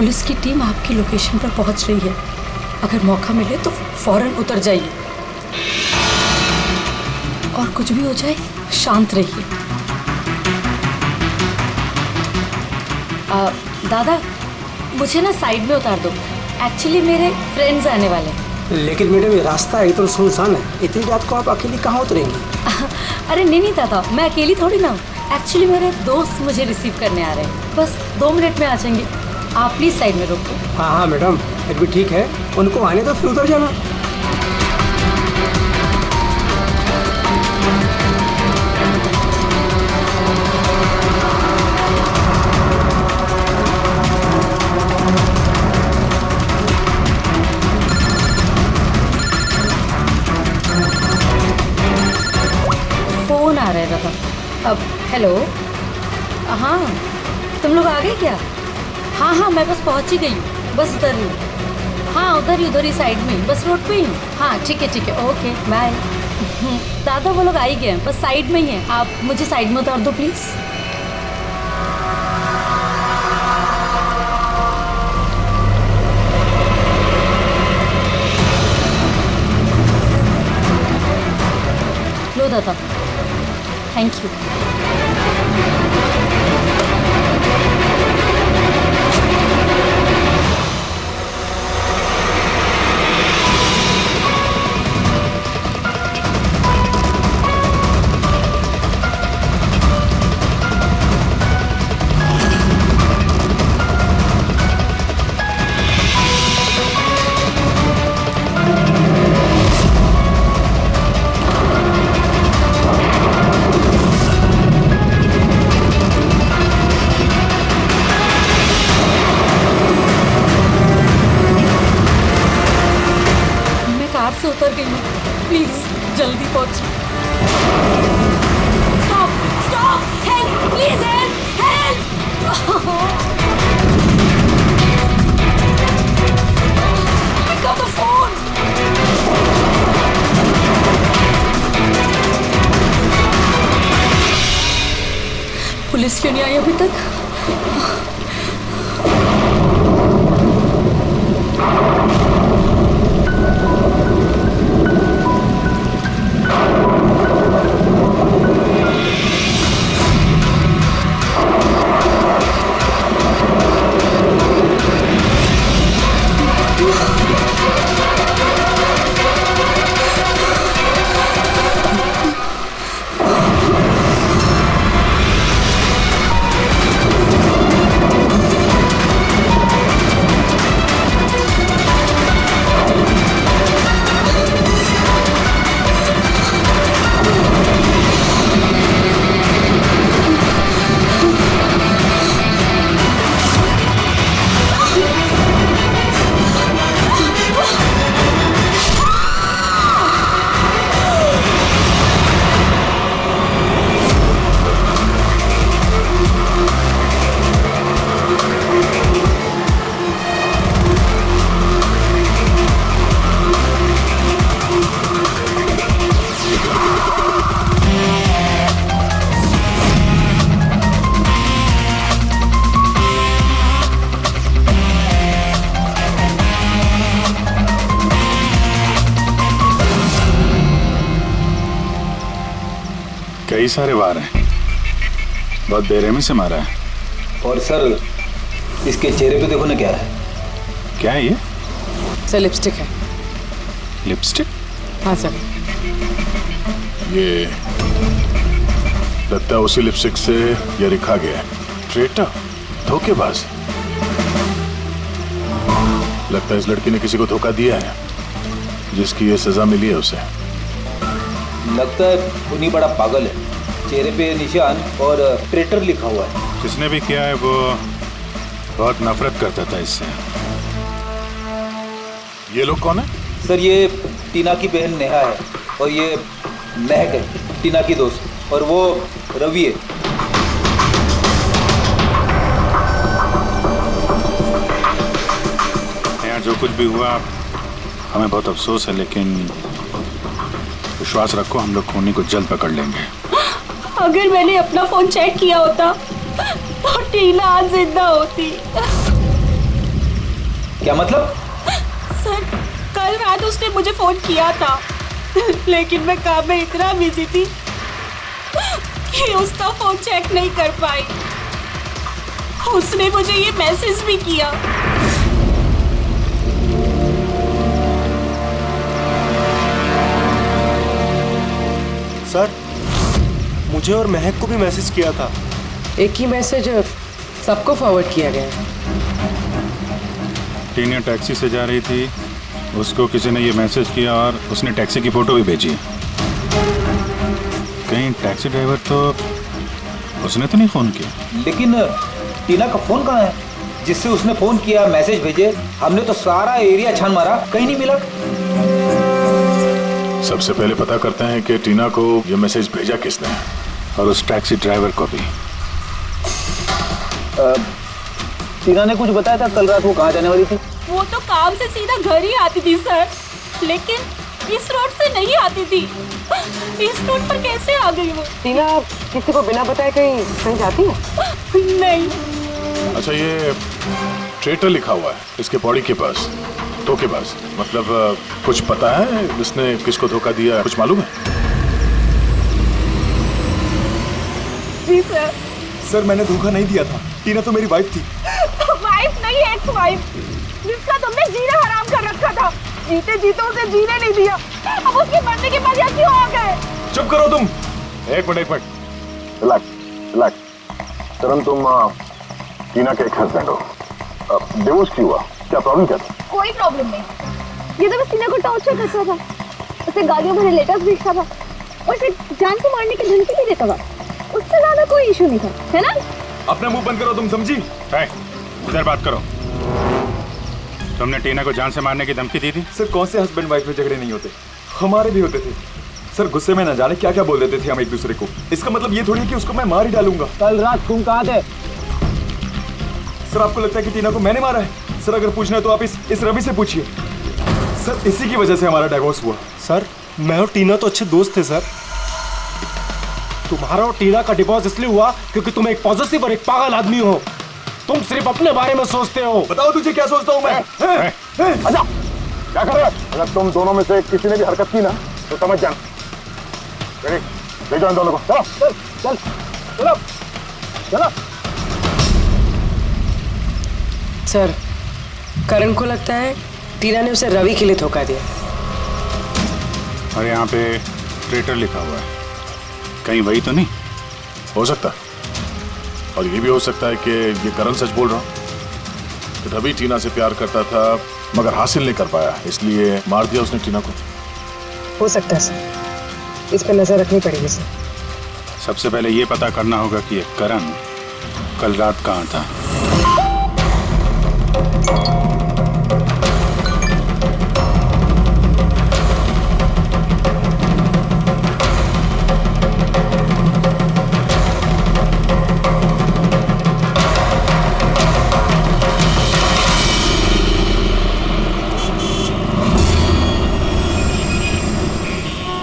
Police की team आपकी location पर पहुंच रही है। अगर मौका मिले तो फौरन उतर जाइए और कुछ भी हो जाए शांत रहिए। दादा, मुझे ना साइड में उतार दो। एक्चुअली मेरे फ्रेंड्स आने वाले हैं। लेकिन मैडम ये रास्ता एकदम सुनसान है, इतनी रात को आप अकेली कहाँ उतरेंगी? अरे नहीं दादा, मैं अकेली थोड़ी ना हूँ। एक्चुअली मेरे दोस्त मुझे रिसीव करने आ रहे हैं, बस 2 मिनट में आ जाएंगे। आप प्लीज साइड में रोको। हाँ मैडम, फिर भी ठीक है, उनको आने तो फिर उतर जाना। फोन आ रहा है दादा। अब हेलो, हाँ तुम लोग आ गए क्या? हाँ मैं बस पहुंच ही गई हूँ, बस उधर ही। हाँ उधर ही साइड में, बस रोड पे ही हूँ। हाँ ठीक है ओके बाय। दादा वो लोग आ ही गए हैं, बस साइड में ही हैं। आप मुझे साइड में उतार दो प्लीज। लो दादा, थैंक यू। से उतर गई हूँ, प्लीज जल्दी पहुंच। Stop help please, help pick up the phone. Police क्यों नहीं आई अभी तक? कई सारे वार हैं, बहुत बेरहमी से मारा है। और सर इसके चेहरे पे देखो ना क्या है। क्या है ये? सर लिपस्टिक है। लिपस्टिक? हाँ सर। ये लगता है उसी लिपस्टिक से ये लिखा गया है, ट्रेटर, धोखेबाज। लगता है इस लड़की ने किसी को धोखा दिया है, जिसकी ये सजा मिली है उसे। लगता है उन्हीं बड़ा पागल है, चेहरे पे निशान और ट्रेटर लिखा हुआ है। जिसने भी किया है वो बहुत नफरत करता था इससे। ये लोग कौन है? सर ये टीना की बहन नेहा है और ये महक है, टीना की दोस्त, और वो रवि है। यहाँ जो कुछ भी हुआ हमें बहुत अफसोस है, लेकिन विश्वास रखो हम लोग खूनी को जल्द पकड़ लेंगे। अगर मैंने अपना फोन चेक किया होता तो टीना आज जिंदा होती। क्या मतलब? सर, कल रात उसने मुझे फोन किया था, लेकिन मैं काम में इतना बिजी थी कि उसका फोन चेक नहीं कर पाई। उसने मुझे ये मैसेज भी किया। सर, मुझे और महक को भी मैसेज किया था। एक ही मैसेज सबको फॉरवर्ड किया गया है। टीना टैक्सी से जा रही थी, उसको किसी ने ये मैसेज किया और उसने टैक्सी की फोटो भी भेजी। कहीं टैक्सी ड्राइवर तो उसने तो नहीं फोन किया। लेकिन टीना का फोन कहाँ है जिससे उसने फोन किया, मैसेज भेजे? हमने तो सारा एरिया छान मारा, कहीं नहीं मिला। सबसे पहले पता करते हैं कि टीना को ये मैसेज भेजा किसने और उस टैक्सी ड्राइवर को भी। टीना ने कुछ बताया था कल रात वो कहाँ जाने वाली थी? वो तो काम से सीधा घर ही आती थी सर, लेकिन इस रोड से नहीं आती थी। इस रोड पर कैसे आ गई वो? टीना किसी को बिना बताए कहीं कहीं जाती है? नहीं। अच्छा, ये ट्रेटर लिखा हुआ है इसके बॉडी के पास, तो के पास, मतलब कुछ पता है इसने किसको धोखा दिया, कुछ मालूम है? जी सर। सर, मैंने धोखा नहीं दिया था। टीना तो मेरी वाइफ थी। वाइफ नहीं, एक्स वाइफ, जिसका तुमने जीना हराम कर रखा था। जीते जीते उसे जीने नहीं दिया, अब उसके मरने के बाद यहाँ क्यों आ गए? चुप करो तुम। एक मिनट। रिलैक्स। करण, तुम टीना के एक हस्बैंड हो। डिवोर्स क्यों हुआ? क्या प्रॉब्लम क्या था? कोई प्रॉब्लम नहीं। ये तो बस टीना को टॉर्चर करता था, उसे गालियों भरे लेटर्स भेजता था और फिर जान से मारने की धमकी भी देता था। उससे ज्यादा कोई इशू नहीं था, है ना? अपना मुंह बंद करो, तुम समझी? इधर बात करो। तुमने टीना को जान से मारने की धमकी दी थी? सर, कौन से हस्बैंड वाइफ में झगड़े नहीं होते? हमारे भी होते थे सर। गुस्से में न जाने क्या क्या बोल देते थे हम एक दूसरे को। इसका मतलब ये थोड़ी है कि उसको मैं मार ही डालूंगा। कल रात तुम कहाँ थे? सर, आपको लगता है कि टीना को मैंने मारा है? सर, अगर पूछना है तो आप इस रवि से पूछिए। सर, इसी की वजह से हमारा डाइवोर्स हुआ। सर, मैं और टीना तो अच्छे दोस्त थे सर। तुम्हारा और टीना का डिवोर्स इसलिए हुआ क्योंकि तुम एक पॉजिटिव और एक पागल आदमी हो। तुम सिर्फ अपने बारे में सोचते हो। बताओ तुझे क्या सोचता हूँ मैं? अच्छा, क्या कर रहे हो? अगर तुम दोनों में से किसी ने भी हरकत की ना तो समझ जाना। ले जाओ इन दोनों को। चलो। सर, करण को लगता है टीना ने उसे रवि के लिए धोखा दिया। और यहाँ पे ट्रेटर लिखा हुआ है, कहीं वही तो नहीं हो सकता? और ये भी हो सकता है कि ये करण सच बोल रहा हो। रवि टीना से प्यार करता था मगर हासिल नहीं कर पाया, इसलिए मार दिया उसने टीना को। हो सकता है सर, इस पर नजर रखनी पड़ेगी सर। सबसे पहले ये पता करना होगा कि ये करण कल रात कहाँ था।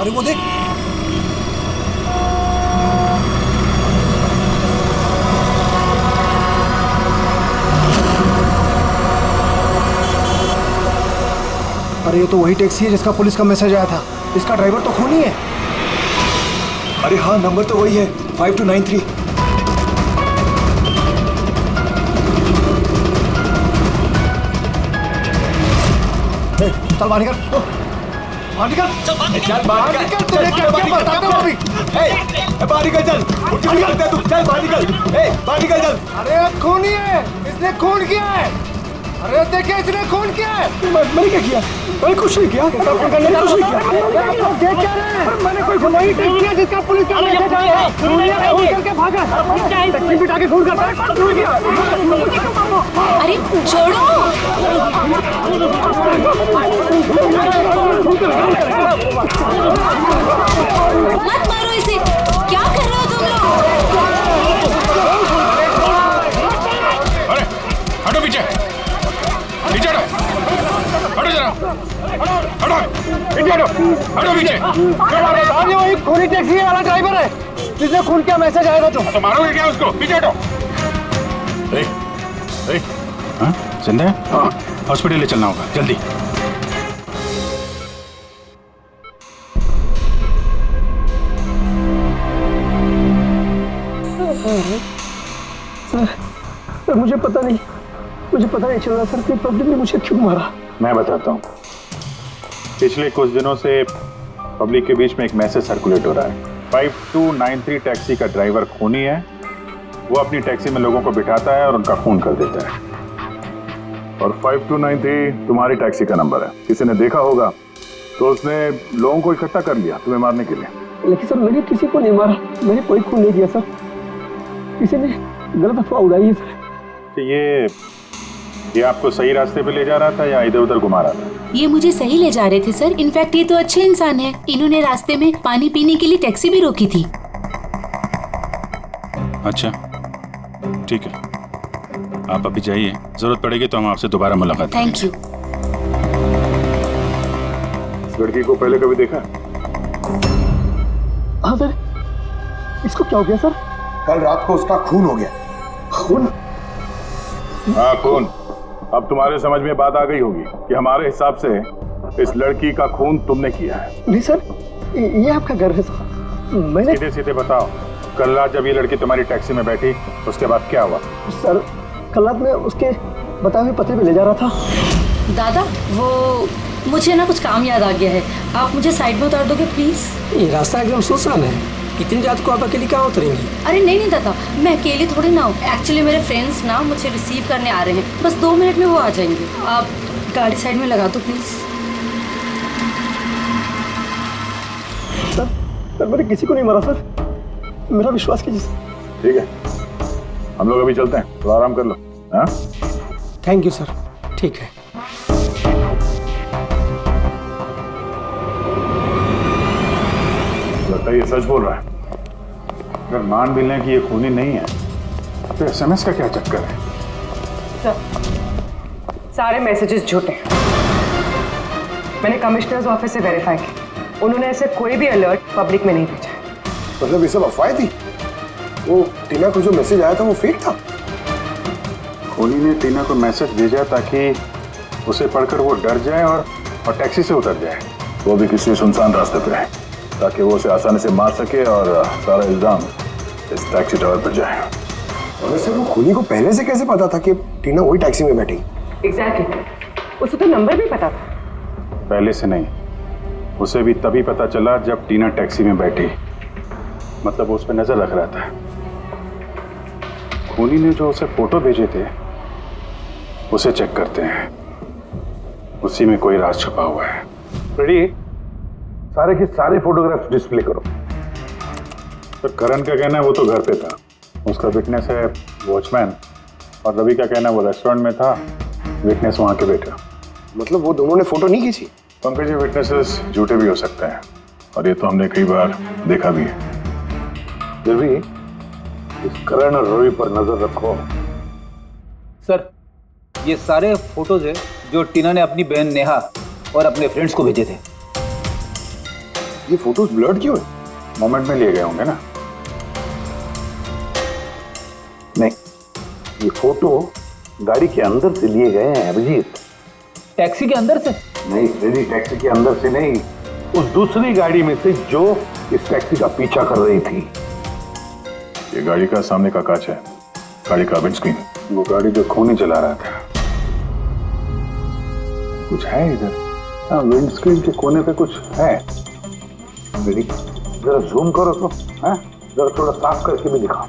अरे वो देख, अरे ये तो वही टैक्सी है जिसका पुलिस का मैसेज आया था। इसका ड्राइवर तो खूनी है। अरे हाँ, नंबर तो वही है, 5293। चल बाहर निकल, बाहर निकल, चल बाहर निकल। तुझे क्या बता रहा हूं अभी? बाहर निकल, चल। चल बाहर निकल। बाहर निकल, चल। अरे खूनी है, इसने खून किया है। अरे देखिए, इसने खून किया है। मैंने क्या किया? मैंने कुछ नहीं किया। मैंने कुछ नहीं किया। देख क्या रहे हैं? मैंने कोई गुनाही नहीं किया जिसका पुलिस का मैसेज आया है। खून करके भागा, टैक्सी बिठा के खून करता है। खून किया। अरे छोड़ो। मत मारो इसे, क्या कर रहे हो तुम लोग? अरे हटो पीछे, पीछे हटो, हटो जरा, हटो पीछे। वही खूनी टैक्सी वाला ड्राइवर है जिसने खून किया मैसेज आया था। तो मारोगे क्या उसको? पीछे हटो। हाँ, जिंदा है? हॉस्पिटल ले चलना होगा, जल्दी। सर मुझे पता नहीं चल रहा सर कि पब्लिक ने मुझे क्यों मारा। मैं बताता हूँ। पिछले कुछ दिनों से पब्लिक के बीच में एक मैसेज सर्कुलेट हो रहा है। 5293 टैक्सी का ड्राइवर खूनी है। वो अपनी टैक्सी में लोगों को बिठाता है और उनका खून कर देता है। और 5293 तुम्हारी टैक्सी का नंबर है। किसी ने देखा होगा तो उसने लोगों को इकट्ठा कर लिया तुम्हें मारने के लिए। लेकिन सर मैंने किसी को नहीं मारा, मैंने कोई खून नहीं किया सर। किसी ने गलत अफवाह उड़ाई है सर। तो ये आपको सही रास्ते पे ले जा रहा था या इधर उधर घुमा रहा था? ये मुझे सही ले जा रहे थे सर। इनफैक्ट ये तो अच्छे इंसान है। इन्होंने रास्ते में पानी पीने के लिए टैक्सी भी रोकी थी। अच्छा ठीक है, आप अभी जाइए, जरूरत पड़ेगी तो हम आपसे दोबारा मुलाकात करेंगे। Thank you. इस लड़की को पहले कभी देखा? हाँ सर। इसको क्या हो गया सर? कल रात को उसका खून हो गया। खून? हाँ खून। अब तुम्हारे समझ में बात आ गई होगी कि हमारे हिसाब से इस लड़की का खून तुमने किया है। नहीं सर, ये आपका घर है सर। मैंने सीधे सीधे बताओ, कल रात जब ये लड़की तुम्हारी टैक्सी में बैठी उसके बाद क्या हुआ? सर कल रात में उसके बताए हुए पते पे ले जा रहा था। दादा वो मुझे ना कुछ काम याद आ गया है, आप मुझे साइड में उतार दोगे प्लीज? ये रास्ता एकदम सुनसान है, इतनी रात को आप अकेली कहाँ उतरेंगी? अरे नहीं दादा, मैं अकेली थोड़ी ना हूँ। एक्चुअली मेरे फ्रेंड्स ना मुझे रिसीव करने आ रहे हैं, बस 2 मिनट में वो आ जाएंगे। आप गाड़ी साइड में लगा दो प्लीज। सर मैंने किसी को नहीं मारा सर, मेरा विश्वास कीजिए। ठीक है, हम लोग अभी चलते हैं, तो आराम कर लो। हाँ थैंक यू सर। ठीक है। लगता है ये सच बोल रहा है। अगर मान भी लें कि ये खूनी नहीं है तो SMS का क्या चक्कर है? सारे मैसेजेस झूठे हैं। मैंने कमिश्नर्स ऑफिस से वेरीफाई किया, उन्होंने ऐसे कोई भी अलर्ट पब्लिक में नहीं भेजा। मतलब ये सब अफवाहें थी? वो टीना को जो मैसेज आया था वो फेक था? खूनी ने टीना को मैसेज भेजा ताकि उसे पढ़कर वो डर जाए और टैक्सी से उतर जाए, वो भी किसी सुनसान रास्ते पे है, ताकि वो उसे आसानी से मार सके और सारा इल्जाम इस टैक्सी ड्राइवर पर जाए। वैसे वो खूनी को पहले से कैसे पता था कि टीना वही टैक्सी में बैठी? एग्जैक्टली, उसे तो नंबर भी पता था। पहले से नहीं, उसे भी तभी पता चला जब टीना टैक्सी में बैठी, मतलब वो उस पर नजर रख रहा था। खूनी ने जो उसे फोटो भेजे थे उसे चेक करते हैं, उसी में कोई राज छुपा हुआ है। रेडी? सारे के सारे फोटोग्राफ्स डिस्प्ले करो। तो करण का कहना है वो तो घर पे था, उसका विटनेस है वॉचमैन, और रवि का कहना है वो रेस्टोरेंट में था, विटनेस वहां के बैठा। मतलब वो दोनों ने फोटो नहीं खींची? पंकज, ये विटनेसेस झूठे भी हो सकते हैं और ये तो हमने कई बार देखा भी है। फिर भी इस करण और रवि पर नजर रखो। सर ये सारे फोटोज है जो टीना ने अपनी बहन नेहा और अपने फ्रेंड्स को भेजे थे। ये फोटोज ब्लर्ड क्यों है? मोमेंट में लिए गए होंगे ना? नहीं, ये फोटो गाड़ी के अंदर से लिए गए हैं अभिजीत। टैक्सी के अंदर से? नहीं रेडी, टैक्सी के अंदर से नहीं, उस दूसरी गाड़ी में से जो इस टैक्सी का पीछा कर रही थी। ये गाड़ी का सामने का कांच है, गाड़ी का विंडस्क्रीन, वो गाड़ी जो खूनी चला रहा था। कुछ है इधर? हाँ, विंडस्क्रीन के कोने पे कुछ है। रेडी, जरा जूम करो तो, हाँ जरा थोड़ा साफ करके भी दिखाओ।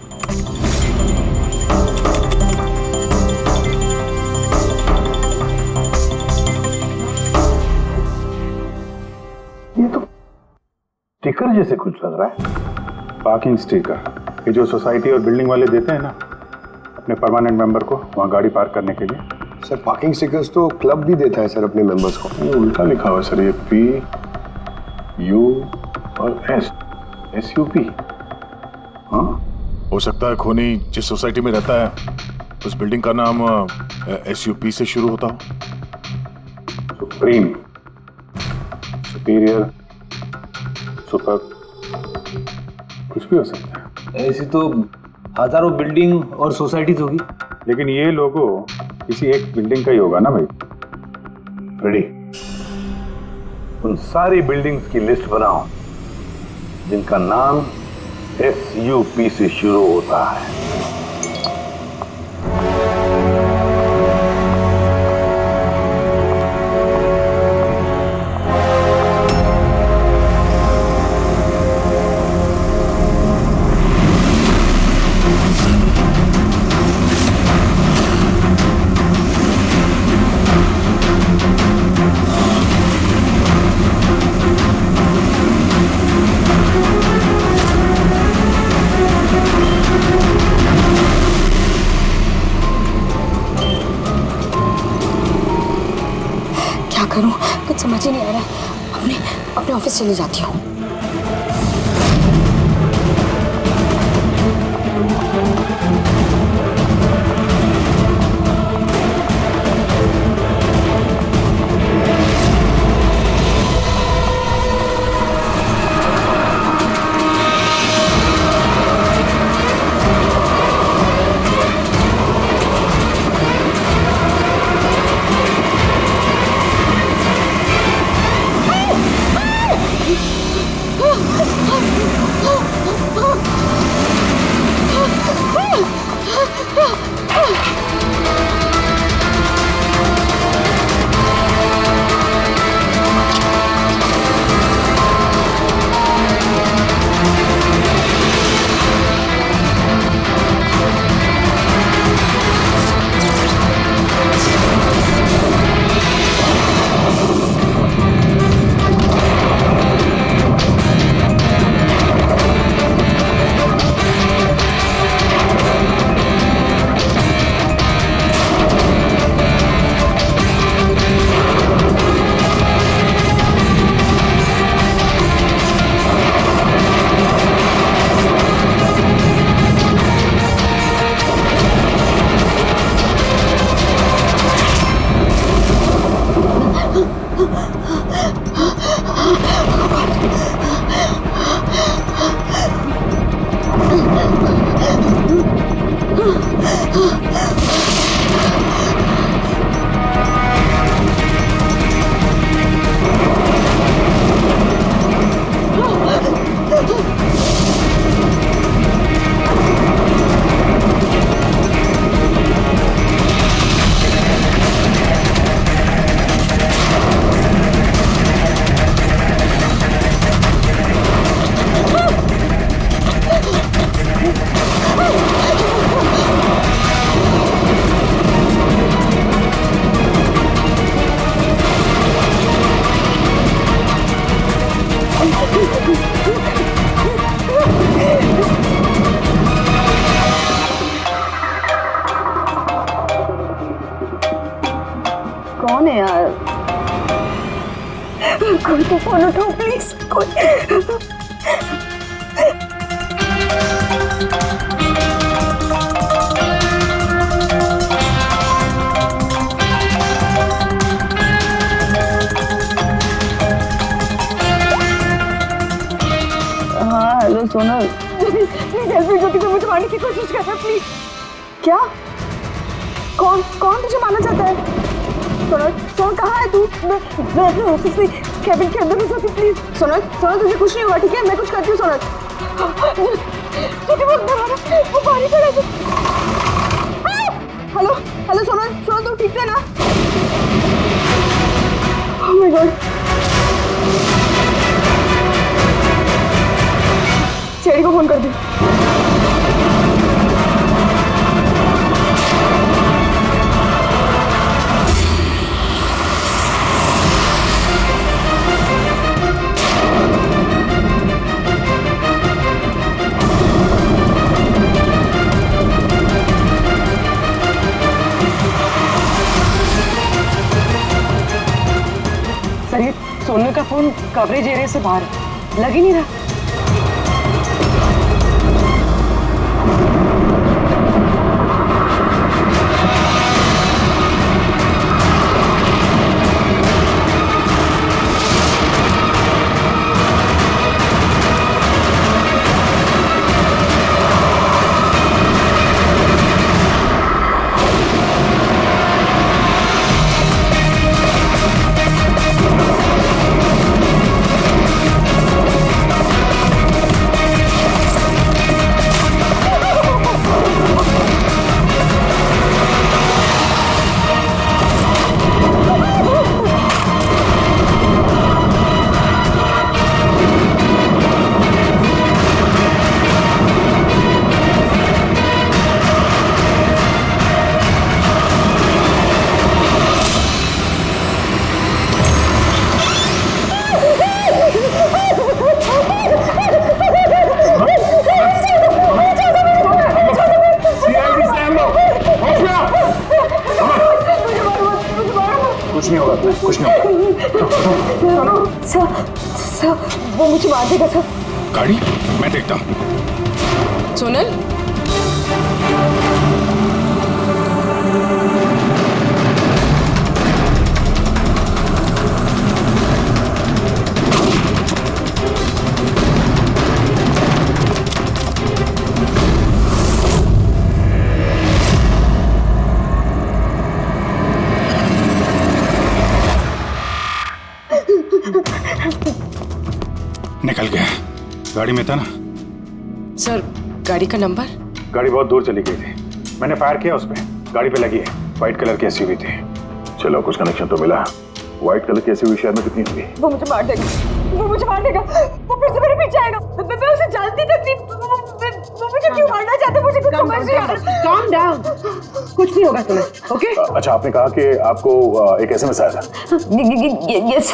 ये तो स्टिकर जैसे कुछ लग रहा है। पार्किंग स्टिकर, ये जो सोसाइटी और बिल्डिंग वाले देते हैं ना अपने परमानेंट मेंबर को वहाँ गाड़ी पार्क करने के लिए। सर पार्किंग स्टिकर्स तो क्लब भी देता है सर अपने मेंबर्स को। ये उल्टा लिखा हुआ है सर, ये PU और SUP। हाँ, हो सकता है खूनी जिस सोसाइटी में रहता है उस बिल्डिंग का नाम SUP से शुरू होता हो। सुप्रीम, सुपीरियर, सुपर, कुछ भी हो सकता है। ऐसी तो हजारों बिल्डिंग और सोसाइटीज होगी। लेकिन ये लोगो किसी एक बिल्डिंग का ही होगा ना भाई। रेडी? उन सारी बिल्डिंग्स की लिस्ट बनाओ जिनका नाम SUP से शुरू होता है। करूं कुछ समझ ही नहीं आ रहा। अपने ऑफिस चली जाती हूँ। कौन है यार? कोई तो फोन उठाओ प्लीज। हाँ hello Sonal, please help me. Jyoti को मुझे मारने की कोशिश कर रहा है प्लीज। क्या? कौन कौन तुझे मारना चाहता है? सोनल सोनल कहाँ है तू? मैं अपने ऑफिस में कैबिन के अंदर हूँ। ज्योति प्लीज। सोनल सोनल तुझे कुछ नहीं होगा ठीक है? मैं कुछ करती हूँ सोनल। वो पानी पड़ा है। हेलो हेलो सोनल सोनल तू ठीक है ना? Oh my God. सीआईडी को फोन कर दी। सर ये सोनू का फोन कवरेज एरिया से बाहर है, लग ही नहीं रहा। कुछ नहीं होगा। सर वो मुझे मार देगा सर। गाड़ी मैं देखता हूँ। सोनल, निकल गया। गाड़ी में था ना? सर गाड़ी का नंबर? गाड़ी बहुत दूर चली गई थी, मैंने फायर किया उस पर। गाड़ी पे लगी है, व्हाइट कलर की एसयूवी थी। चलो कुछ कनेक्शन तो मिला। व्हाइट कलर की एसयूवी शहर में कितनी होगी? वो मुझे मार देगा, वो मुझे मार देगा, वो फिर से मेरे पीछे आएगा। मैं उसे जानती तक नहीं। वो मुझे क्यों मारना चाहता है, मुझे कुछ समझ नहीं आ रहा। Calm down. कुछ नहीं होगा तुम्हें, ओके? अच्छा, आपने कहा कि आपको एक एसएमएस आया था। यस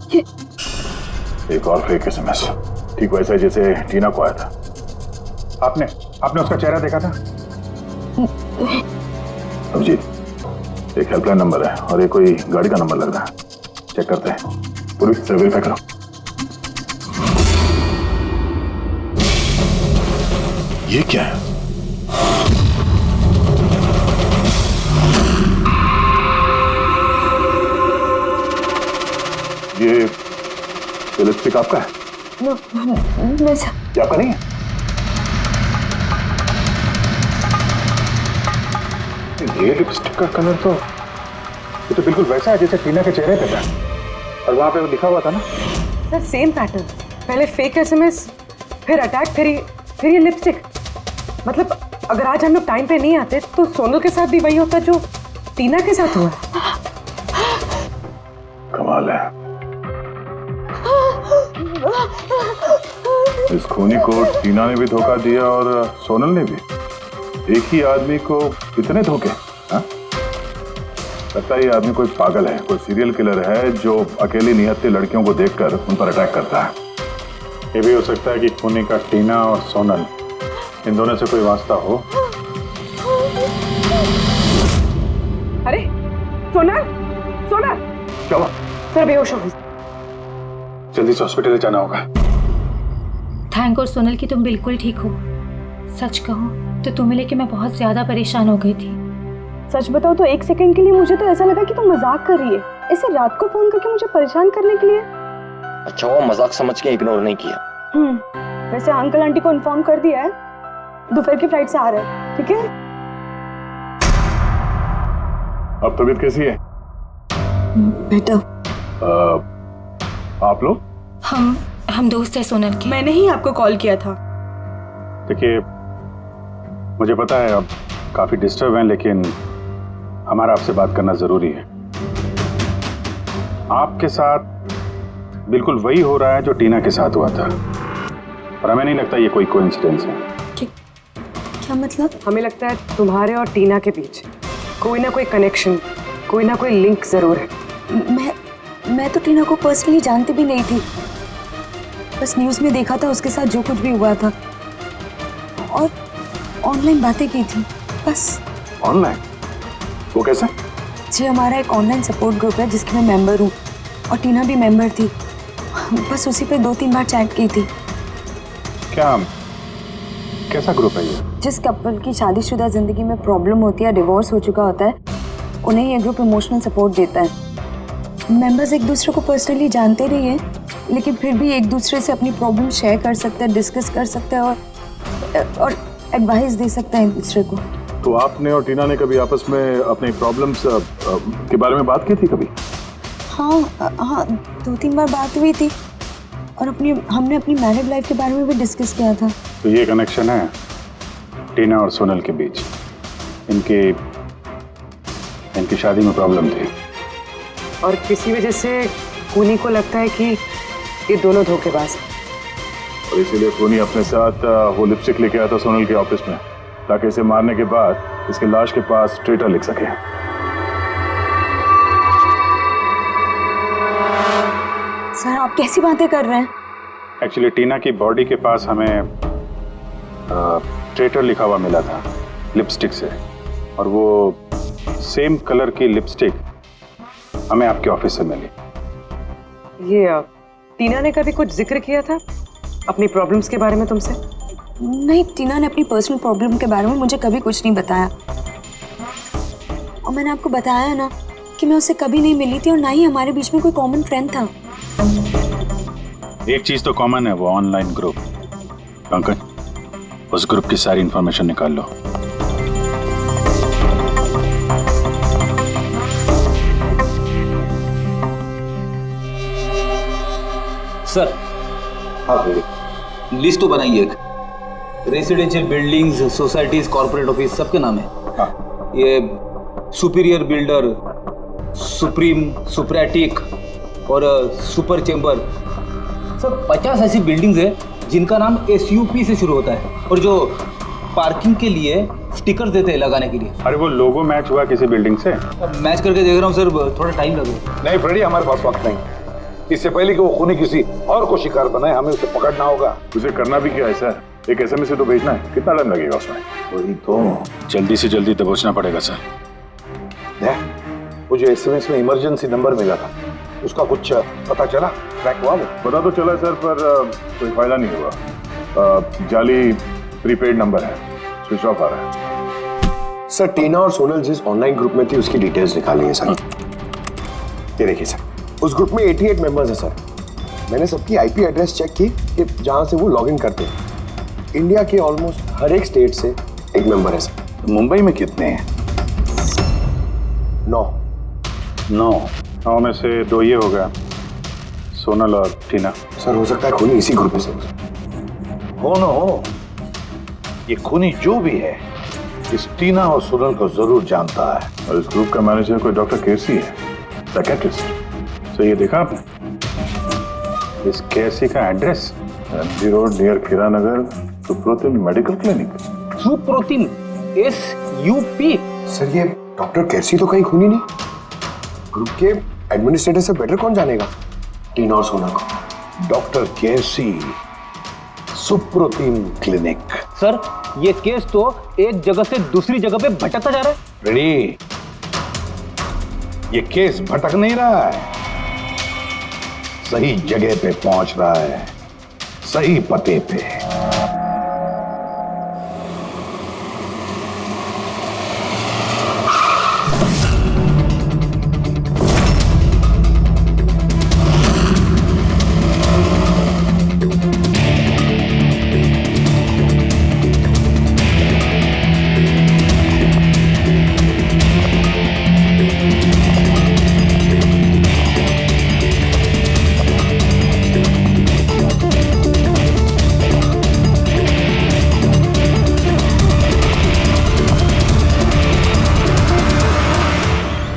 ये एक और फेक एसएमएस, ठीक वैसा ही जैसे टीना को आया था। आपने उसका चेहरा देखा था? अभिजीत, एक हेल्पलाइन नंबर है और ये कोई गाड़ी का नंबर लग रहा है। चेक करते हैं, पूरी से वेरीफाई करो। ये क्या है? ये लिपस्टिक आपका है? नहीं सर। ये आपका नहीं है? ये लिपस्टिक का कलर तो ये तो बिल्कुल वैसा है जैसे टीना के चेहरे पे था, और वहां पे वो लिखा हुआ था ना। सर सेम पैटर्न, पहले फेक एसएमएस, फिर अटैक, फिर ये लिपस्टिक। मतलब अगर आज हम लोग टाइम पे नहीं आते तो सोनल के साथ भी वही होता जो टीना के साथ हुआ। कमाल है, इस खूनी को टीना ने भी धोखा दिया और सोनल ने भी। एक ही आदमी को इतने धोखे? हाँ? लगता है ये आदमी कोई पागल है, कोई सीरियल किलर है जो अकेली नियत्ती लड़कियों को देखकर उन पर अटैक करता है। ये भी हो सकता है कि खूनी का टीना और सोनल, इन दोनों से कोई वास्ता हो। अरे सोनल, सोनल! क्या हुआ? सर बेहोश हो गई। जल्दी से हॉस्पिटल ले जाना होगा। थैंक गॉड सोनल कि तुम बिल्कुल ठीक हो। सच कहूँ तो तुम्हें लेके मैं बहुत ज्यादा परेशान हो गई थी। सच बताओ तो एक सेकंड के लिए मुझे तो ऐसा लगा कि तुम मजाक कर रही है, ऐसे रात को फोन करके मुझे परेशान करने के लिए। अच्छा, वो मजाक समझ के इग्नोर नहीं किया। वैसे अंकल आंटी को इन्फॉर्म कर दिया है, दोपहर की फ्लाइट से आ रहे हैं। ठीक है? अब तबीयत कैसी है? बेटा आप लोग? हम दोस्त हैं सोनल के। मैंने ही आपको कॉल किया था। देखिए, मुझे पता है अब काफी डिस्टर्ब हैं, लेकिन हमारा आपसे बात करना जरूरी है। आपके साथ बिल्कुल वही हो रहा है जो टीना के साथ हुआ था, और हमें नहीं लगता ये कोई कोइंसिडेंस है। क्या मतलब? हमें लगता है तुम्हारे और टीना के बीच कोई ना कोई कनेक्शन, कोई ना कोई लिंक जरूर है। मैं तो टीना को पर्सनली जानती भी नहीं थी, बस न्यूज़ में देखा था उसके साथ जो कुछ भी हुआ था और ऑनलाइन बातें की थी बस। ऑनलाइन? वो कैसे? जी हमारा एक ऑनलाइन सपोर्ट ग्रुप है जिसकी मैं मेंबर हूँ और टीना भी मेंबर थी। बस उसी पे 2-3 बार चैट की थी। क्या, कैसा ग्रुप है ये? जिस कपल की शादीशुदा जिंदगी में प्रॉब्लम होती है, डिवोर्स हो चुका होता है, उन्हें ये ग्रुप इमोशनल सपोर्ट देता है। मेंबर्स एक दूसरे को पर्सनली जानते नहीं हैं, लेकिन फिर भी एक दूसरे से अपनी प्रॉब्लम शेयर कर सकते हैं, डिस्कस कर सकते हैं और एडवाइस दे सकते हैं एक दूसरे को। तो आपने और टीना ने कभी आपस में अपनी प्रॉब्लम्स के बारे में बात की थी कभी? हाँ 2-3 बार बात हुई थी और हमने अपनी मैरिड लाइफ के बारे में भी डिस्कस किया था। तो ये कनेक्शन है टीना और सोनल के बीच। इनकी शादी में प्रॉब्लम थी और किसी वजह से खूनी को लगता है कि ये दोनों धोखेबाज हैं। और इसीलिए खूनी अपने साथ वो लिपस्टिक लेके आया था सोनल के ऑफिस में, ताकि इसे मारने के बाद इसके लाश के पास ट्रेटर लिख सके। सर आप कैसी बातें कर रहे हैं? एक्चुअली टीना की बॉडी के पास हमें ट्रेटर लिखा हुआ मिला था लिपस्टिक से, और वो सेम कलर की लिपस्टिक हमें आपके ऑफिस से मिली। ये टीना ने कभी कुछ जिक्र किया था अपनी प्रॉब्लम्स के बारे में तुमसे? नहीं, टीना ने अपनी पर्सनल प्रॉब्लम के बारे में मुझे कभी कुछ नहीं बताया। और मैंने आपको बताया ना कि मैं उससे कभी नहीं मिली थी और ना ही हमारे बीच में कोई कॉमन फ्रेंड था। एक चीज तो कॉमन है, वो ऑनलाइन ग्रुप। पंकज, उस ग्रुप की सारी इंफॉर्मेशन निकाल लो। सर, हाँ फिर लिस्ट तो बनाइए एक। Residential buildings, societies, corporate office सबके नाम है। हाँ। ये सुपीरियर बिल्डर, सुप्रीम, सुप्रेटिक और सुपर चेंबर, सब 50 ऐसी बिल्डिंग्स है जिनका नाम SUP से शुरू होता है और जो पार्किंग के लिए स्टिकर देते हैं लगाने के लिए। अरे वो लोगो मैच हुआ किसी बिल्डिंग से? अब मैच करके देख रहा हूँ सर, थोड़ा टाइम लगेगा। नहीं फ्रेडी, हमारे पास वक्त नहीं। इससे पहले कि वो खूनी किसी और को शिकार बनाए, हमें उसे पकड़ना होगा। उसे करना भी क्या है सर? एक SMS से तो भेजना है, कितना टाइम लगेगा उसमें? वही तो, जल्दी से जल्दी दबोचना पड़ेगा सर। वो जो SMS में इमरजेंसी नंबर मिला था, उसका कुछ पता चला? ट्रैक हुआ? पता तो चला सर, पर कोई फायदा नहीं हुआ। जाली प्रीपेड नंबर है, स्विच ऑफ आ रहा है। सर, टीना और सोनल जिस ऑनलाइन ग्रुप में थी उसकी डिटेल्स निकाली है सर। ये देखिए सर, उस ग्रुप में 88 मेंबर्स हैं सर। मैंने सबकी IP एड्रेस चेक की कि जहां से वो लॉगिन करते हैं। इंडिया के ऑलमोस्ट हर एक स्टेट से एक मेंबर है सर। तो मुंबई में कितने हैं? 9 में से 2 ये हो गया, सोनल और टीना। सर, हो सकता है खूनी इसी ग्रुप में से हो न हो, ये खूनी जो भी है इस टीना और सोनल को जरूर जानता है। और इस ग्रुप का मैनेजर कोई डॉक्टर केसी है, साइकियाट्रिस्ट। तो ये देखा आपने इस केसी का एड्रेस? MG रोड नियर खीरा नगर, Suprotim medical clinic. Suprotim, SUP? Sir, ये डॉक्टर कैसी तो कहीं खूनी नहीं। ग्रुप के एडमिनिस्ट्रेटर से बेटर कौन जानेगा टीना और सोना को? डॉक्टर केसी, सुप्रोतिम क्लिनिक। सर, ये केस तो एक जगह से दूसरी जगह पे भटकता जा रहा है। रेडी, ये केस भटक नहीं रहा है, सही जगह पे पहुंच रहा है, सही पते पे।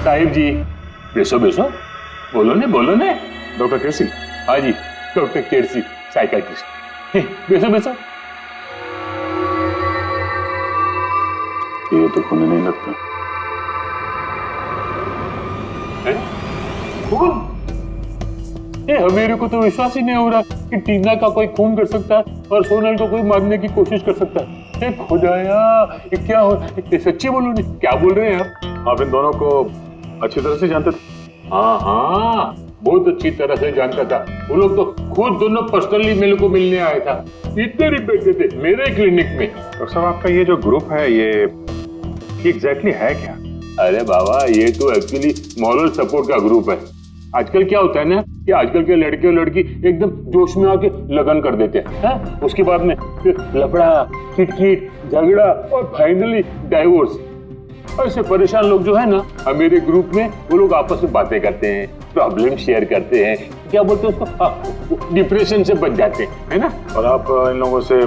साहिब जी, बेसो बेसो, बोलो ने। डॉक्टर केसी? हाँ जी, डॉक्टर केसी, साइकियाट्रिस्ट। बेसो बेसो। ये तो खूनी नहीं लगता। खून? मेरे को तो विश्वास ही नहीं हो रहा कि टीना का कोई खून कर सकता है और सोनल को कोई मारने की कोशिश कर सकता है। खुदाया, ये क्या हो? सच्ची बोलो नहीं, क्या बोल रहे हैं आप इन दोनों को अच्छी तरह से जानते थे? हाँ, बहुत अच्छी तरह से जानता था। वो लोग तो खुद दोनों पर्सनली मेरे को मिलने आए था। इतने रिपेटे थे मेरे क्लिनिक में। डॉक्टर साहब, आपका ये जो ग्रुप है ये एग्जैक्टली है क्या? अरे बाबा, ये तो एक्चुअली मॉरल सपोर्ट का ग्रुप है। आजकल क्या होता है ना कि आजकल के लड़के और लड़की एकदम जोश में आके लगन कर देते हैं। उसके बाद में फिर लफड़ा, किटकिट, झगड़ा और फाइनली डाइवोर्स। ऐसे परेशान लोग जो है ना, मेरे ग्रुप में वो लोग आपस में बातें करते हैं, प्रॉब्लम शेयर करते हैं, क्या बोलते हैं उसको, डिप्रेशन से बच जाते हैं, है ना। और आप इन लोगों से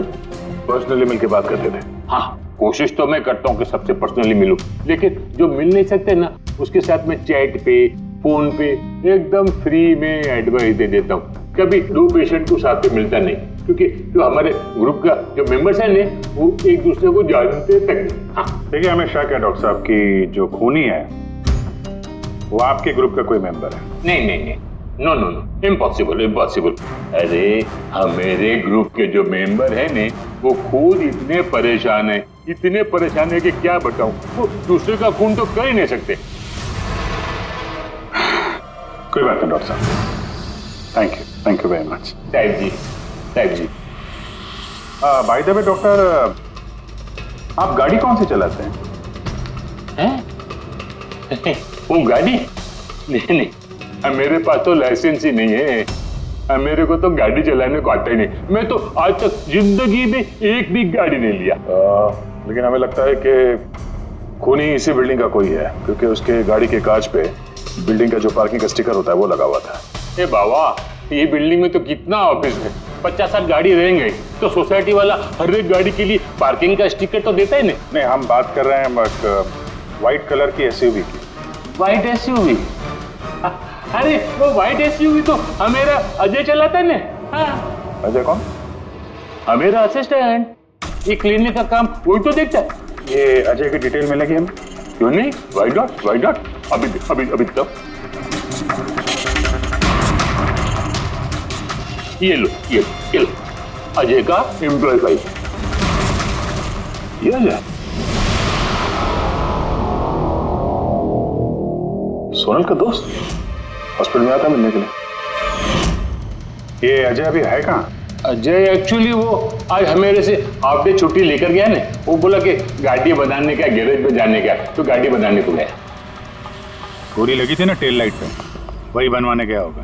पर्सनली मिलके बात करते थे? हाँ, कोशिश तो मैं करता हूँ कि सबसे पर्सनली मिलूं, लेकिन जो मिल नहीं सकते ना, उसके साथ में चैट पे, फोन पे एकदम फ्री में एडवाइस दे देता हूँ। कभी 2 पेशेंट को साथ में मिलता नहीं, क्योंकि जो हमारे ग्रुप का जो मेंबर्स हैं ने, वो एक दूसरे को जानते तक नहीं। हाँ, देखिए, हमें शक है डॉक्टर साहब की जो खूनी है वो आपके ग्रुप का कोई मेंबर है। नहीं, नो, इम्पॉसिबल। अरे मेरे ग्रुप के जो मेंबर है ने, वो खुद इतने परेशान है कि क्या बताऊं। वो दूसरे का खून तो कर ही नहीं सकते। कोई बात नहीं डॉक्टर साहब, थैंक यू वेरी मच। साहब जी बाय द वे डॉक्टर, आप गाड़ी कौन सी चलाते हैं? हैं? वो गाड़ी? नहीं, मेरे पास तो लाइसेंस ही नहीं है। मेरे को तो गाड़ी चलाने को आता ही नहीं। मैं तो आज तक जिंदगी में एक भी गाड़ी नहीं लिया। लेकिन हमें लगता है कि खूनी इसी बिल्डिंग का कोई है, क्योंकि उसके गाड़ी के कांच पे बिल्डिंग का जो पार्किंग का स्टिकर होता है वो लगा हुआ था। ए बाबा, ये बिल्डिंग में तो कितना ऑफिस है, 50-60 गाड़ी रहेंगे, तो सोसाइटी वाला हर एक गाड़ी के लिए पार्किंग का स्टिकर तो देता ही नहीं, हम बात कर रहे हैं व्हाइट कलर की एसयूवी की। White SUV? अरे वो व्हाइट एसयूवी तो हमेरा अजय चलाता है ना। अजय कौन? हमेरा असिस्टेंट, ये क्लीनिक का काम वही तो देखता है। ये अजय की डिटेल मिलेगी हमें? क्यों नहीं? व्हाइट डॉट अभी तक ये लो अजय का एम्प्लॉय फाइल। ये अजय सोनल का दोस्त हॉस्पिटल में आता मिलने के लिए। ये अजय अभी है कहाँ? अजय एक्चुअली वो आज हमेरे से हाफ डे छुट्टी लेकर गया ना। वो बोला कि गाड़ी बनाने का, गैरेज में जाने का, तो गाड़ी बनाने को गया। गोली लगी थी ना टेल लाइट पे, वही बनवाने गया होगा।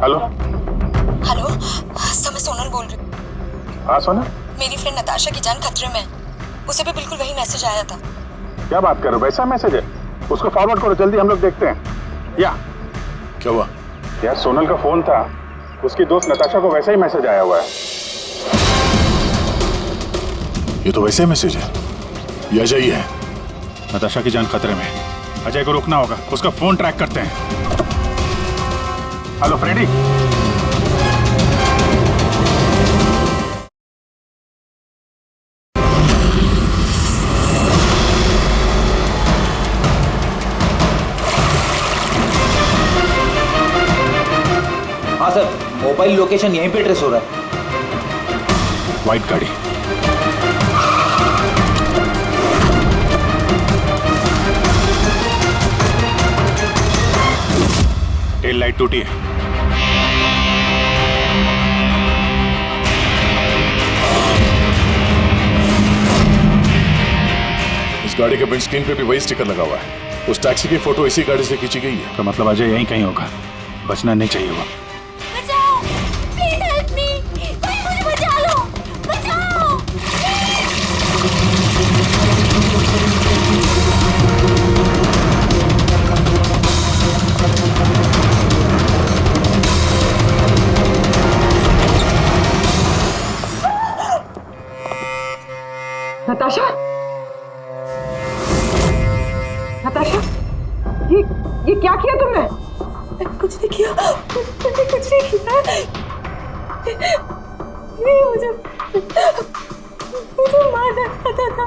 हेलो सर, मैं सोनल बोल रही हूँ। हाँ सोनल, मेरी फ्रेंड नताशा की जान खतरे में है। उसे भी बिल्कुल वही मैसेज आया था। क्या बात कर रहे हो? वैसा मैसेज है? उसको फॉरवर्ड करो जल्दी, हम लोग देखते हैं। या क्या हुआ? यार सोनल का फोन था, उसकी दोस्त नताशा को वैसा ही मैसेज आया हुआ है। ये तो वैसे मैसेज है, ये अजय ही है। नताशा की जान खतरे में, अजय को रोकना होगा, उसका फोन ट्रैक करते हैं। हेलो फ्रेडी, हाँ सर, मोबाइल लोकेशन यहीं पे ट्रेस हो रहा है। व्हाइट गाड़ी, टेल लाइट टूटी है। इस गाड़ी के विंडस्क्रीन पे भी वही स्टिकर लगा हुआ है। उस टैक्सी की फोटो इसी गाड़ी से खींची गई है। तो मतलब अजय यहीं कहीं होगा, बचना नहीं चाहिए वो। बचाओ, प्लीज हेल्प मी, कोई मुझे बचा लो, बचाओ। नताशा, ये क्या किया तुमने? कुछ नहीं किया, मैंने कुछ नहीं किया। ये मुझे मारना चाहता था।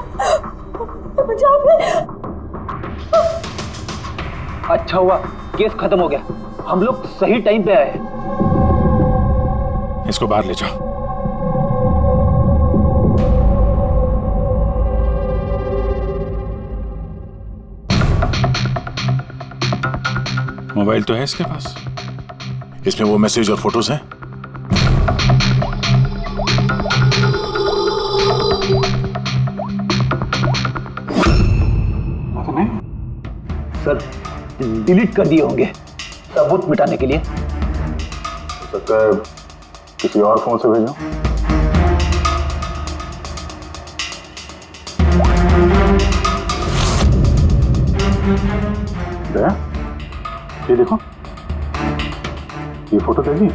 अच्छा हुआ केस खत्म हो गया, हम लोग सही टाइम पे आए। इसको बाहर ले जाओ। मोबाइल तो है इसके पास, इसमें वो मैसेज और फोटोज हैं। सर डिलीट कर दिए होंगे सबूत मिटाने के लिए। हो सकता है किसी और फोन से भेजो। ये देखो, ये फोटो देखी,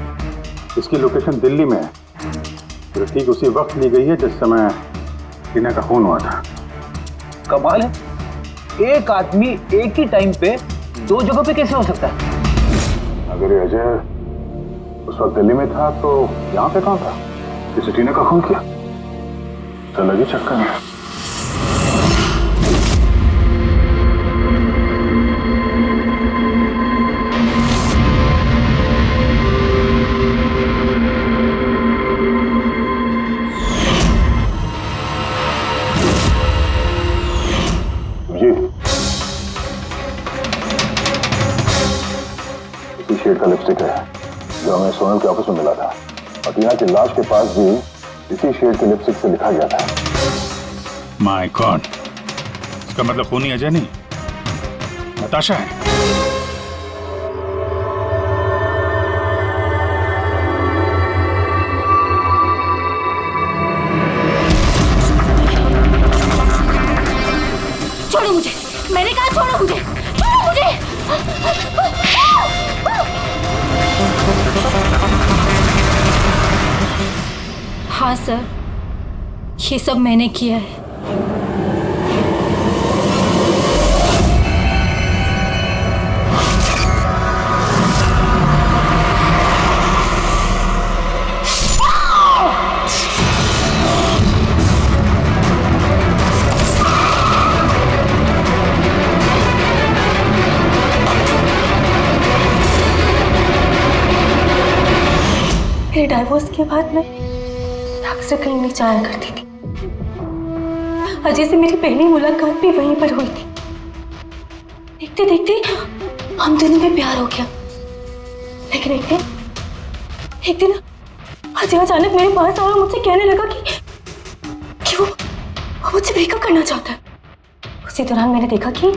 इसकी लोकेशन दिल्ली में है। तो ठीक उसी वक्त ली गई है जिस समय टीना का खून हुआ था। कमाल है, एक आदमी एक ही टाइम पे दो जगह पे कैसे हो सकता है? अगर ये अजय उस वक्त दिल्ली में था तो यहाँ पे कहाँ था? किसी टीना का खून किया तो लगी चक्कर में। का लिपस्टिक है जो हमें सोनल के ऑफिस में मिला था, और टीना की लाश के पास भी इसी शेड के लिपस्टिक से लिखा गया था। माय गॉड, इसका मतलब खूनी अजय नहीं, नताशा है। छोड़ो मुझे, मैंने कहा छोड़ो मुझे, छोड़ो मुझे। हाँ सर, ये सब मैंने किया है। मेरे डाइवोर्स के बाद मैं अक्सर कहीं नहीं जाया करती थी। अजय से मेरी पहली मुलाकात भी वहीं पर हुई थी। देखते देखते हम दोनों में प्यार हो गया। लेकिन एक दिन अजय अचानक मेरे पास आया और मुझसे कहने लगा कि वो मुझसे ब्रेकअप करना चाहता है। उसी दौरान मैंने देखा कि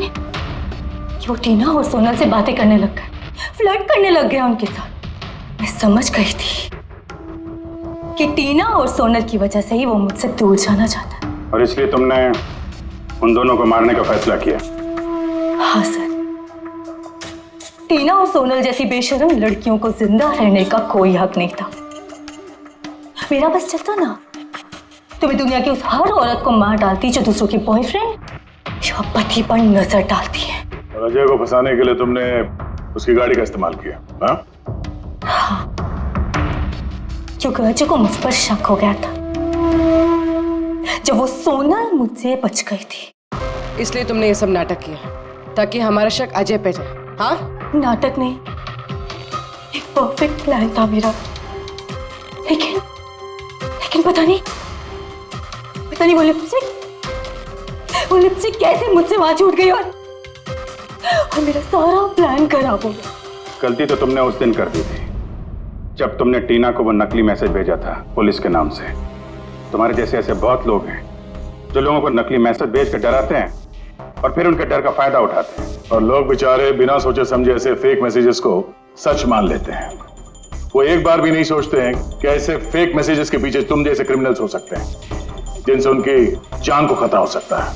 वो टीना और सोनल से बातें करने लग गया, फ्लर्ट करने लग गया उनके साथ। मैं समझ गई थी कि टीना और सोनल की वजह से ही वो मुझसे दूर जाना चाहता है। और इसलिए तुमने उन दोनों को मारने का फैसला किया? हाँ सर, टीना और सोनल जैसी बेशर्म लड़कियों को जिंदा रहने का कोई हक नहीं था। मेरा बस चलता ना तो मैं दुनिया की उस हर औरत को मार डालती जो दूसरों के बॉयफ्रेंड या पति पर नजर डालती है। और अजय को फंसाने के लिए तुमने उसकी गाड़ी का इस्तेमाल किया? हाँ, क्योंकि अजय को मुझ पर शक हो गया था जब वो सोनल मुझसे बच गई थी। इसलिए तुमने ये सब नाटक किया ताकि हमारा शक अजय पे जाए? हाँ, नाटक नहीं, एक परफेक्ट प्लान था मेरा। लेकिन पता नहीं वो लिपस्टिक कैसे मुझसे वहां छूट गई और मेरा सारा प्लान खराब हो गया। गलती तो तुमने उस दिन कर दी थी जब तुमने टीना को वो नकली मैसेज भेजा था पुलिस के नाम से। तुम्हारे जैसे ऐसे बहुत लोग हैं जो लोगों को नकली मैसेज भेज कर डराते हैं और फिर उनके डर का फायदा उठाते हैं। और लोग बेचारे बिना सोचे समझे ऐसे फेक मैसेजेस को सच मान लेते हैं। वो एक बार भी नहीं सोचते हैं कि ऐसे फेक मैसेजेस के पीछे तुम जैसे क्रिमिनल्स हो सकते हैं जिनसे उनकी जान को खतरा हो सकता है।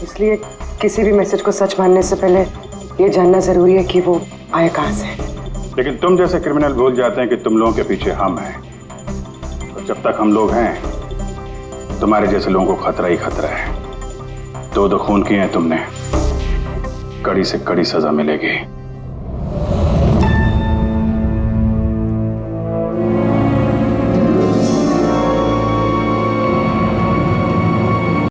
इसलिए किसी भी मैसेज को सच मानने से पहले ये जानना जरूरी है कि वो आया कहां से। लेकिन तुम जैसे क्रिमिनल भूल जाते हैं कि तुम लोगों के पीछे हम हैं। और जब तक हम लोग हैं तुम्हारे जैसे लोगों को खतरा ही खतरा है। दो खून किए हैं तुमने, कड़ी से कड़ी सजा मिलेगी।